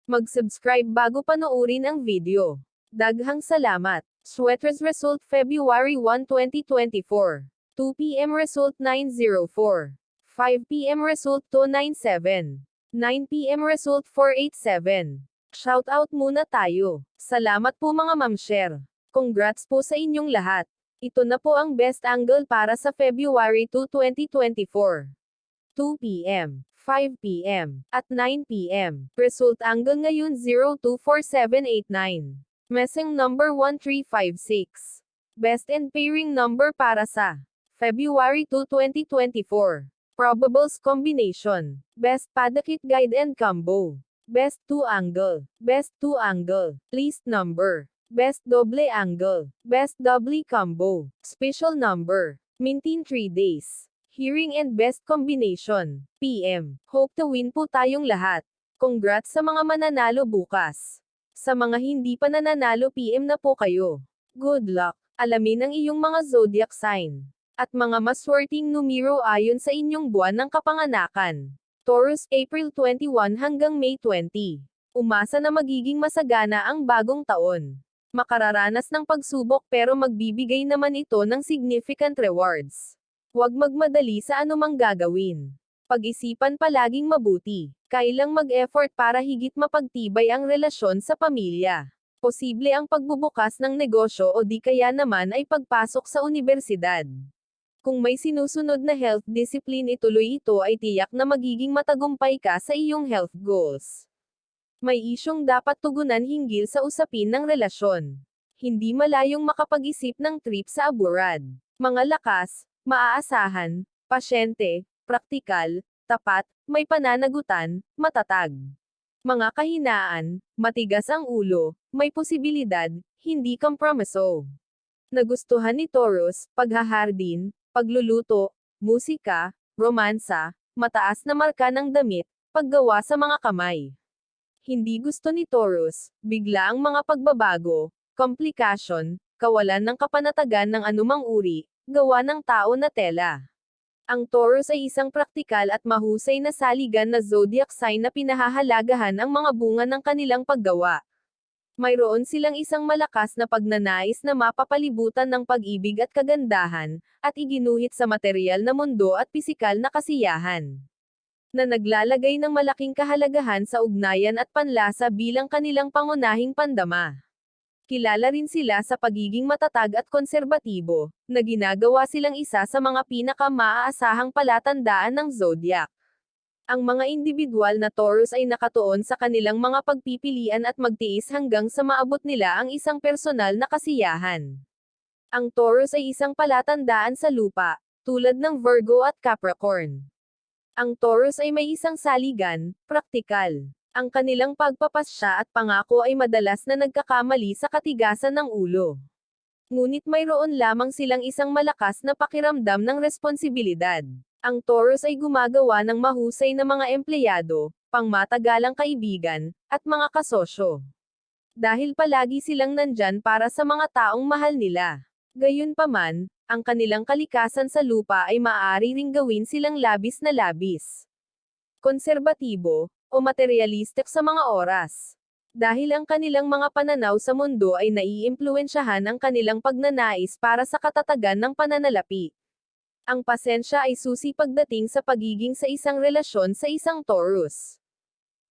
Mag-subscribe bago panoorin ang video. Daghang salamat. Sweaters result February 1, 2024. 2 p.m. result 904. 5 p.m. result 297. 9 p.m. result 487. Shoutout muna tayo. Salamat po mga mamshare. Congrats po sa inyong lahat. Ito na po ang best angle para sa February 2, 2024. 2 p.m., 5 p.m., at 9 p.m. Result angle ngayon 024789. Messing number 1356. Best and pairing number para sa February 2, 2024. Probables combination. Best padakit guide and combo. Best 2 angle. Best 2 angle. Least number. Best doble angle. Best doubly combo. Special number. Maintain 3 days. Hearing and best combination. PM. Hope to win po tayong lahat. Congrats sa mga mananalo bukas. Sa mga hindi pa nananalo PM na po kayo. Good luck. Alamin ang iyong mga zodiac sign. At mga maswerteng numero ayon sa inyong buwan ng kapanganakan. Taurus, April 21 hanggang May 20. Umasa na magiging masagana ang bagong taon. Makararanas ng pagsubok pero magbibigay naman ito ng significant rewards. Huwag magmadali sa anumang gagawin. Pag-isipan palaging mabuti. Kailang mag-effort para higit mapagtibay ang relasyon sa pamilya. Posible ang pagbubukas ng negosyo o di kaya naman ay pagpasok sa universidad. Kung may sinusunod na health discipline ituloy ito ay tiyak na magiging matagumpay ka sa iyong health goals. May isyong dapat tugunan hinggil sa usapin ng relasyon. Hindi malayong makapag-isip ng trip sa abroad. Mga lakas, maaasahan, pasyente, praktikal, tapat, may pananagutan, matatag. Mga kahinaan, matigas ang ulo, may posibilidad, hindi kompromiso. Nagustuhan ni Taurus, paghahardin, pagluluto, musika, romansa, mataas na marka ng damit, paggawa sa mga kamay. Hindi gusto ni Taurus, bigla ang mga pagbabago, komplikasyon, kawalan ng kapanatagan ng anumang uri, gawa ng tao na tela. Ang Taurus ay isang praktikal at mahusay na saligan na zodiac sign na pinahahalagahan ang mga bunga ng kanilang paggawa. Mayroon silang isang malakas na pagnanais na mapapalibutan ng pag-ibig at kagandahan, at iginuhit sa material na mundo at pisikal na kasiyahan. Na naglalagay ng malaking kahalagahan sa ugnayan at panlasa bilang kanilang pangunahing pandama. Kilala rin sila sa pagiging matatag at konserbatibo, na ginagawa silang isa sa mga pinaka-maaasahang palatandaan ng zodiac. Ang mga individual na Taurus ay nakatuon sa kanilang mga pagpipilian at magtiis hanggang sa maabot nila ang isang personal na kasiyahan. Ang Taurus ay isang palatandaan sa lupa, tulad ng Virgo at Capricorn. Ang Taurus ay may isang saligan, praktikal. Ang kanilang pagpapasya at pangako ay madalas na nagkakamali sa katigasan ng ulo. Ngunit mayroon lamang silang isang malakas na pakiramdam ng responsibilidad. Ang Taurus ay gumagawa ng mahusay na mga empleyado, pangmatagalang kaibigan, at mga kasosyo. Dahil palagi silang nandyan para sa mga taong mahal nila. Gayunpaman, ang kanilang kalikasan sa lupa ay maaari ring gawin silang labis na labis. Konserbatibo, o materialistic sa mga oras. Dahil ang kanilang mga pananaw sa mundo ay naiimpluwensyahan ang kanilang pagnanais para sa katatagan ng pananalapi. Ang pasensya ay susi pagdating sa pagiging sa isang relasyon sa isang Taurus.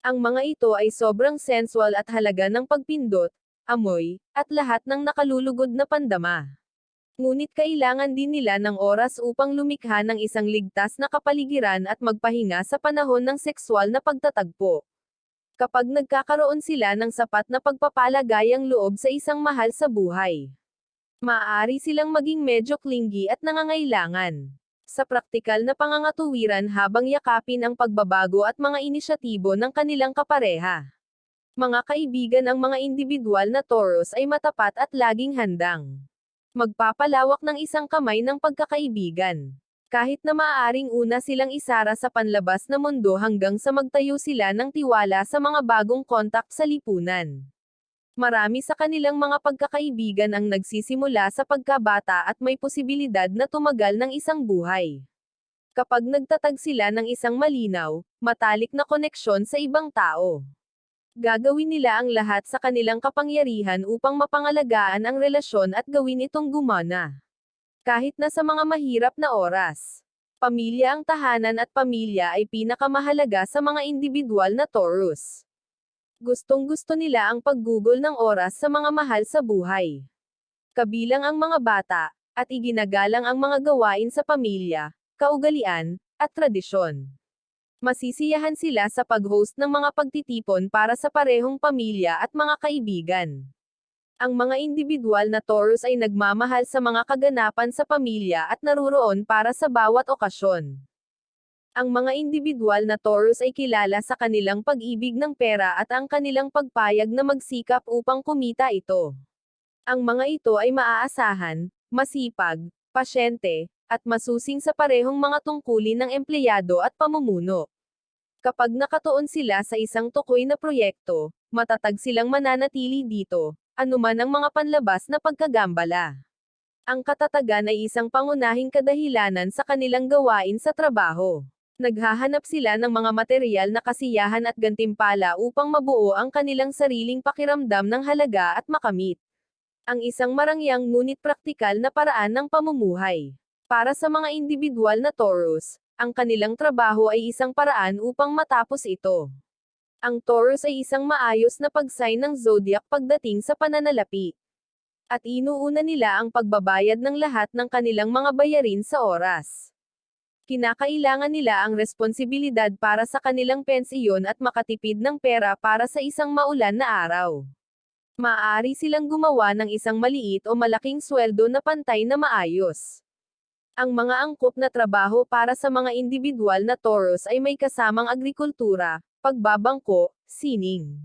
Ang mga ito ay sobrang sensual at halaga ng pagpindot, amoy, at lahat ng nakalulugod na pandama. Ngunit kailangan din nila ng oras upang lumikha ng isang ligtas na kapaligiran at magpahinga sa panahon ng sexual na pagtatagpo. Kapag nagkakaroon sila ng sapat na pagpapalagayang loob sa isang mahal sa buhay, maaari silang maging medyo clingy at nangangailangan sa praktikal na pangangatuwiran habang yakapin ang pagbabago at mga inisyatibo ng kanilang kapareha. Mga kaibigan, ang mga individual na Taurus ay matapat at laging handang magpapalawak ng isang kamay ng pagkakaibigan. Kahit na maaaring una silang isara sa panlabas na mundo hanggang sa magtayo sila ng tiwala sa mga bagong kontak sa lipunan. Marami sa kanilang mga pagkakaibigan ang nagsisimula sa pagkabata at may posibilidad na tumagal ng isang buhay. Kapag nagtatag sila ng isang malinaw, matalik na koneksyon sa ibang tao. Gagawin nila ang lahat sa kanilang kapangyarihan upang mapangalagaan ang relasyon at gawin itong gumana. Kahit na sa mga mahirap na oras. Pamilya ang tahanan at pamilya ay pinakamahalaga sa mga individual na Taurus. Gustong-gusto nila ang paggugol ng oras sa mga mahal sa buhay. Kabilang ang mga bata, at iginagalang ang mga gawain sa pamilya, kaugalian, at tradisyon. Masisiyahan sila sa pag-host ng mga pagtitipon para sa parehong pamilya at mga kaibigan. Ang mga individual na Taurus ay nagmamahal sa mga kaganapan sa pamilya at naruroon para sa bawat okasyon. Ang mga individual na Taurus ay kilala sa kanilang pag-ibig ng pera at ang kanilang pagpayag na magsikap upang kumita ito. Ang mga ito ay maaasahan, masipag, pasyente, at masusing sa parehong mga tungkulin ng empleyado at pamumuno. Kapag nakatuon sila sa isang tukoy na proyekto, matatag silang mananatili dito, anuman ang mga panlabas na pagkagambala. Ang katatagan ay isang pangunahing kadahilanan sa kanilang gawain sa trabaho. Naghahanap sila ng mga materyal na kasiyahan at gantimpala upang mabuo ang kanilang sariling pakiramdam ng halaga at makamit. Ang isang marangyang ngunit praktikal na paraan ng pamumuhay. Para sa mga individual na Taurus, ang kanilang trabaho ay isang paraan upang matapos ito. Ang Taurus ay isang maayos na pag-sign ng zodiac pagdating sa pananalapi. At inuuna nila ang pagbabayad ng lahat ng kanilang mga bayarin sa oras. Kinakailangan nila ang responsibilidad para sa kanilang pensiyon at makatipid ng pera para sa isang maulan na araw. Maaari silang gumawa ng isang maliit o malaking sweldo na pantay na maayos. Ang mga angkop na trabaho para sa mga individual na Taurus ay may kasamang agrikultura, pagbabangko, sining,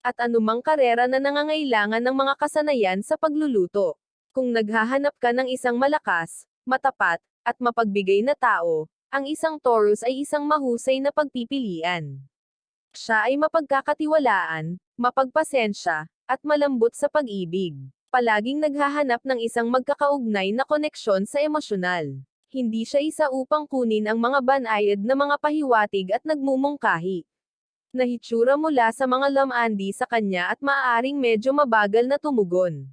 at anumang karera na nangangailangan ng mga kasanayan sa pagluluto. Kung naghahanap ka ng isang malakas, matapat, at mapagbigay na tao, ang isang Taurus ay isang mahusay na pagpipilian. Siya ay mapagkakatiwalaan, mapagpasensya, at malambot sa pag-ibig. Palaging naghahanap ng isang magkakaugnay na koneksyon sa emosyonal. Hindi siya isa upang kunin ang mga banayad na mga pahiwatig at nagmumungkahi. Nahitsura mula sa mga lamandi sa kanya at maaaring medyo mabagal na tumugon.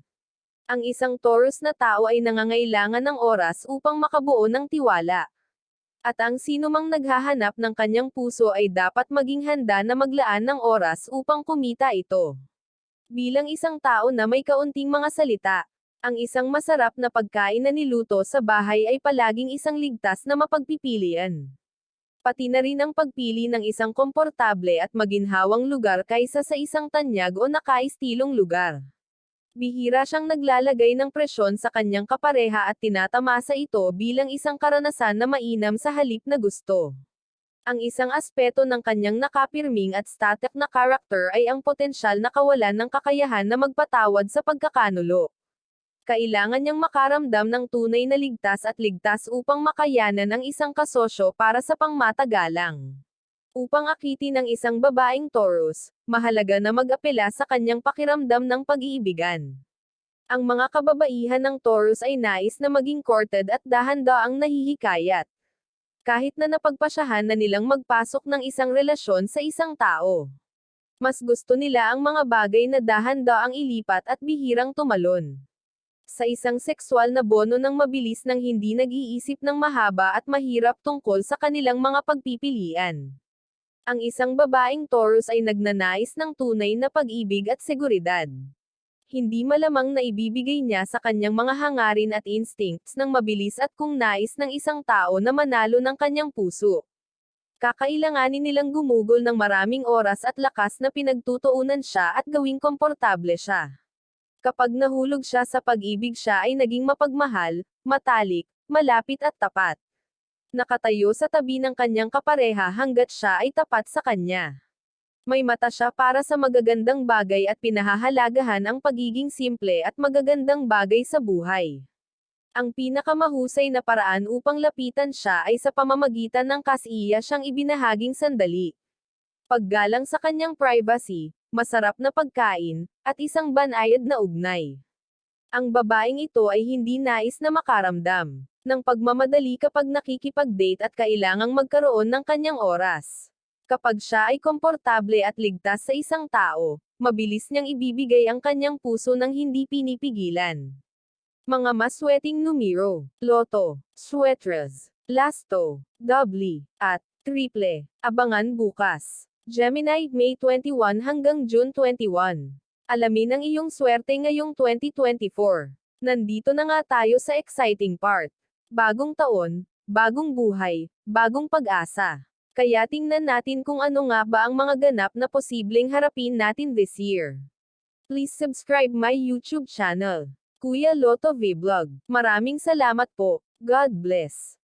Ang isang Taurus na tao ay nangangailangan ng oras upang makabuo ng tiwala. At ang sinumang naghahanap ng kanyang puso ay dapat maging handa na maglaan ng oras upang kumita ito. Bilang isang tao na may kaunting mga salita, ang isang masarap na pagkain na niluto sa bahay ay palaging isang ligtas na mapagpipilian. Pati na rin ang pagpili ng isang komportable at maginhawang lugar kaysa sa isang tanyag o nakaistilong lugar. Bihira siyang naglalagay ng presyon sa kanyang kapareha at tinatamasa ito bilang isang karanasan na mainam sa halip na gusto. Ang isang aspeto ng kanyang nakapirming at static na karakter ay ang potensyal na kawalan ng kakayahan na magpatawad sa pagkakanulo. Kailangan niyang makaramdam ng tunay na ligtas upang makayanan ang isang kasosyo para sa pangmatagalang. Upang akitin ng isang babaeng Taurus, mahalaga na mag-apela sa kanyang pakiramdam ng pag-iibigan. Ang mga kababaihan ng Taurus ay nais na maging courted at dahan-daang nahihikayat. Kahit na napagpasyahan na nilang magpasok ng isang relasyon sa isang tao. Mas gusto nila ang mga bagay na dahan-daang ilipat at bihirang tumalon. Sa isang sexual na bono ng mabilis nang hindi nag-iisip ng mahaba at mahirap tungkol sa kanilang mga pagpipilian. Ang isang babaeng Taurus ay nagnanais ng tunay na pag-ibig at seguridad. Hindi malamang na ibibigay niya sa kanyang mga hangarin at instincts ng mabilis at kung nais ng isang tao na manalo ng kanyang puso. Kakailanganin nilang gumugol ng maraming oras at lakas na pinagtutuunan siya at gawing komportable siya. Kapag nahulog siya sa pag-ibig, siya ay naging mapagmahal, matalik, malapit at tapat. Nakatayo sa tabi ng kanyang kapareha hanggat siya ay tapat sa kanya. May mata siya para sa magagandang bagay at pinahahalagahan ang pagiging simple at magagandang bagay sa buhay. Ang pinakamahusay na paraan upang lapitan siya ay sa pamamagitan ng kasiya siyang ibinahaging sandali. Paggalang sa kanyang privacy, masarap na pagkain, at isang banayad na ugnay. Ang babaeng ito ay hindi nais na makaramdam ng pagmamadali kapag nakikipag-date at kailangang magkaroon ng kanyang oras. Kapag siya ay komportable at ligtas sa isang tao, mabilis niyang ibibigay ang kanyang puso ng hindi pinipigilan. Mga maswerteng numero, Loto, Swetres, Lasto, Doubli, at Triple. Abangan bukas. Gemini, May 21 hanggang June 21. Alamin ang iyong swerte ngayong 2024. Nandito na nga tayo sa exciting part. Bagong taon, bagong buhay, bagong pag-asa. Kaya tingnan natin kung ano nga ba ang mga ganap na posibleng harapin natin this year. Please subscribe my YouTube channel, Kuya Lotto Vlog. Maraming salamat po. God bless.